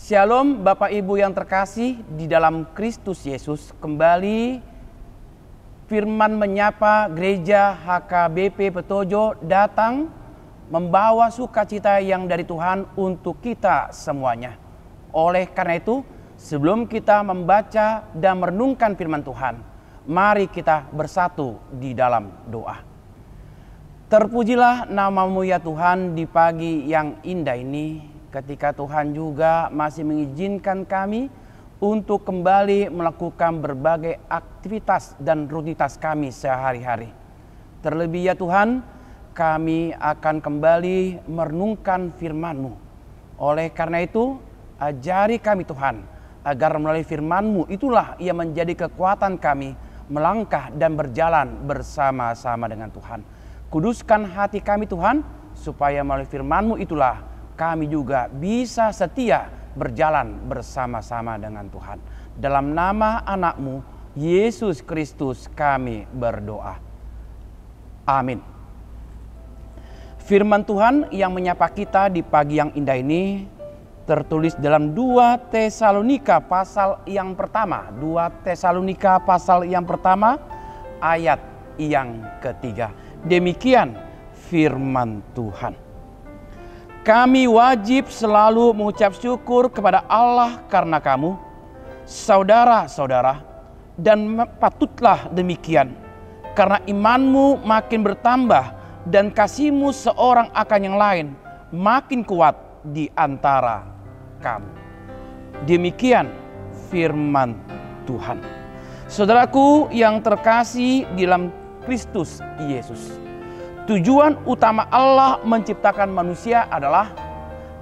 Shalom Bapak Ibu yang terkasih di dalam Kristus Yesus. Kembali firman menyapa gereja HKBP Petojo datang membawa sukacita yang dari Tuhan untuk kita semuanya. Oleh karena itu, sebelum kita membaca dan merenungkan firman Tuhan, mari kita bersatu di dalam doa. Terpujilah nama-Mu ya Tuhan di pagi yang indah ini, ketika Tuhan juga masih mengizinkan kami untuk kembali melakukan berbagai aktivitas dan rutinitas kami sehari-hari. Terlebih ya Tuhan, kami akan kembali merenungkan firman-Mu. Oleh karena itu, ajari kami Tuhan, agar melalui firman-Mu itulah yang menjadi kekuatan kami melangkah dan berjalan bersama-sama dengan Tuhan. Kuduskan hati kami Tuhan, supaya melalui firman-Mu itulah kami juga bisa setia berjalan bersama-sama dengan Tuhan. Dalam nama anak-Mu, Yesus Kristus kami berdoa. Amin. Firman Tuhan yang menyapa kita di pagi yang indah ini tertulis dalam 2 Tesalonika pasal yang pertama. 2 Tesalonika pasal yang pertama ayat yang ketiga. Demikian firman Tuhan. Kami wajib selalu mengucap syukur kepada Allah karena kamu, saudara-saudara, dan patutlah demikian, karena imanmu makin bertambah dan kasihmu seorang akan yang lain makin kuat di antara kamu. Demikian firman Tuhan. Saudaraku yang terkasih di dalam Kristus Yesus, tujuan utama Allah menciptakan manusia adalah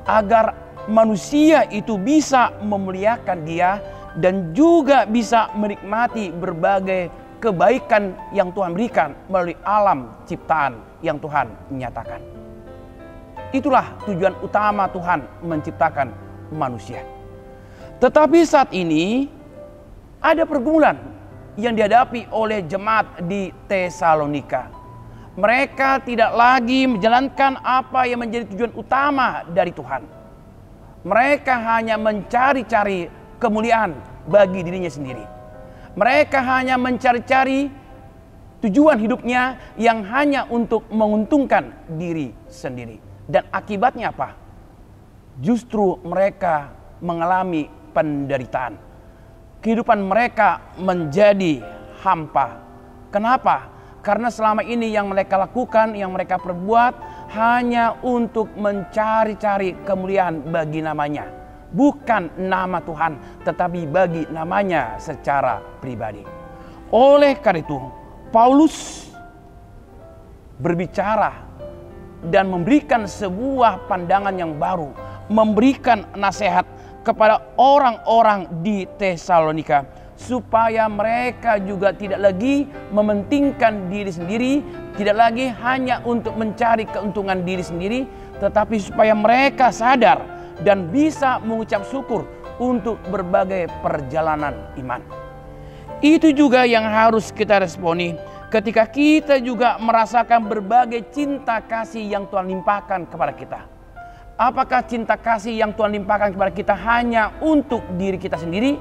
agar manusia itu bisa memuliakan Dia dan juga bisa menikmati berbagai kebaikan yang Tuhan berikan melalui alam ciptaan yang Tuhan nyatakan. Itulah tujuan utama Tuhan menciptakan manusia. Tetapi saat ini ada pergumulan yang dihadapi oleh jemaat di Tesalonika. Mereka tidak lagi menjalankan apa yang menjadi tujuan utama dari Tuhan. Mereka hanya mencari-cari kemuliaan bagi dirinya sendiri. Mereka hanya mencari-cari tujuan hidupnya yang hanya untuk menguntungkan diri sendiri. Dan akibatnya apa? Justru mereka mengalami penderitaan. Kehidupan mereka menjadi hampa. Kenapa? Karena selama ini yang mereka lakukan, yang mereka perbuat hanya untuk mencari-cari kemuliaan bagi namanya. Bukan nama Tuhan, tetapi bagi namanya secara pribadi. Oleh karena itu, Paulus berbicara dan memberikan sebuah pandangan yang baru. Memberikan nasihat kepada orang-orang di Tesalonika, supaya mereka juga tidak lagi mementingkan diri sendiri, tidak lagi hanya untuk mencari keuntungan diri sendiri, tetapi supaya mereka sadar dan bisa mengucap syukur untuk berbagai perjalanan iman. Itu juga yang harus kita responi ketika kita juga merasakan berbagai cinta kasih yang Tuhan limpahkan kepada kita. Apakah cinta kasih yang Tuhan limpahkan kepada kita hanya untuk diri kita sendiri?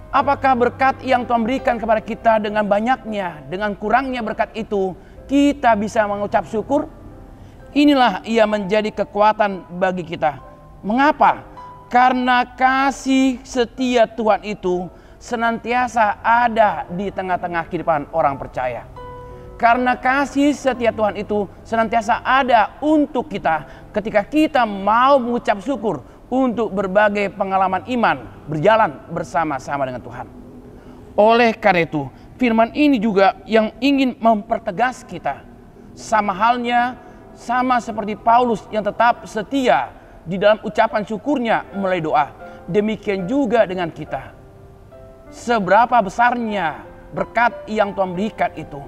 Apakah berkat yang Tuhan berikan kepada kita dengan banyaknya, dengan kurangnya berkat itu, kita bisa mengucap syukur? Inilah ia menjadi kekuatan bagi kita. Mengapa? Karena kasih setia Tuhan itu senantiasa ada di tengah-tengah kehidupan orang percaya. Karena kasih setia Tuhan itu senantiasa ada untuk kita ketika kita mau mengucap syukur untuk berbagai pengalaman iman berjalan bersama-sama dengan Tuhan. Oleh karena itu, firman ini juga yang ingin mempertegas kita. Sama halnya, sama seperti Paulus yang tetap setia di dalam ucapan syukurnya melalui doa. Demikian juga dengan kita. Seberapa besarnya berkat yang Tuhan berikan itu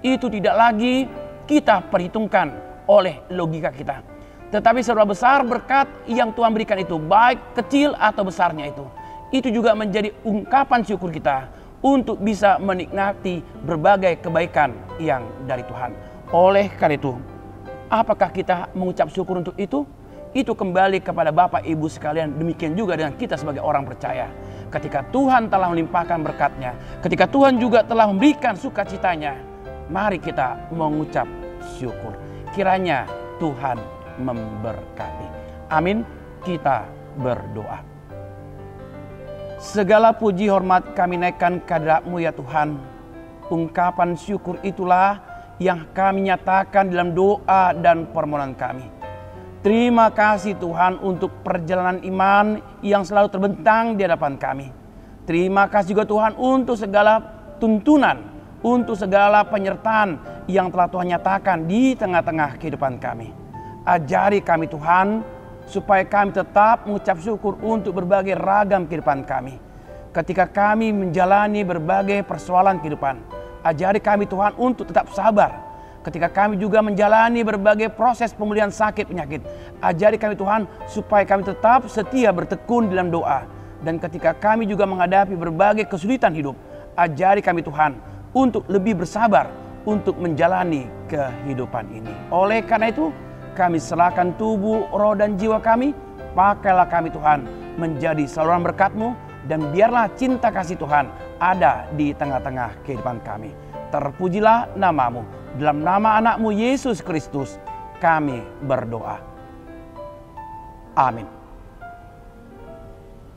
tidak lagi kita perhitungkan oleh logika kita. Tetapi seberapa besar berkat yang Tuhan berikan itu, baik kecil atau besarnya itu juga menjadi ungkapan syukur kita untuk bisa menikmati berbagai kebaikan yang dari Tuhan. Oleh karena itu, apakah kita mengucap syukur untuk itu? itu kembali kepada Bapak Ibu sekalian. Demikian juga dengan kita sebagai orang percaya. Ketika Tuhan telah melimpahkan berkat-Nya, ketika Tuhan juga telah memberikan sukacitanya, mari kita mengucap syukur. Kiranya Tuhan memberkati. Amin. Kita berdoa. Segala puji hormat kami naikkan kehadirat-Mu ya Tuhan. Ungkapan syukur itulah yang kami nyatakan dalam doa dan permohonan kami. Terima kasih Tuhan untuk perjalanan iman yang selalu terbentang di hadapan kami. Terima kasih juga Tuhan untuk segala tuntunan, untuk segala penyertaan yang telah Tuhan nyatakan di tengah-tengah kehidupan kami. Ajari kami Tuhan, supaya kami tetap mengucap syukur untuk berbagai ragam kehidupan kami. Ketika kami menjalani berbagai persoalan kehidupan, ajari kami Tuhan untuk tetap sabar. Ketika kami juga menjalani berbagai proses pemulihan sakit penyakit, ajari kami Tuhan supaya kami tetap setia bertekun dalam doa. Dan ketika kami juga menghadapi berbagai kesulitan hidup, ajari kami Tuhan untuk lebih bersabar untuk menjalani kehidupan ini. Oleh karena itu, kami serahkan tubuh, roh, dan jiwa kami. Pakailah kami Tuhan menjadi saluran berkat-Mu, dan biarlah cinta kasih Tuhan ada di tengah-tengah kehidupan kami. Terpujilah nama-Mu. Dalam nama anak-Mu Yesus Kristus kami berdoa. Amin.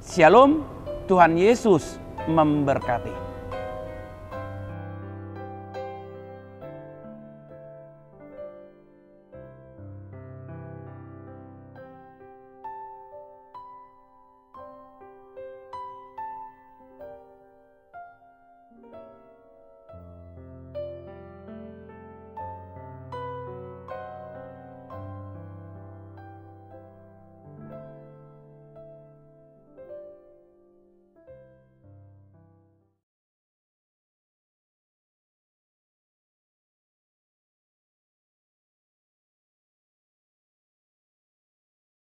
Shalom, Tuhan Yesus memberkati.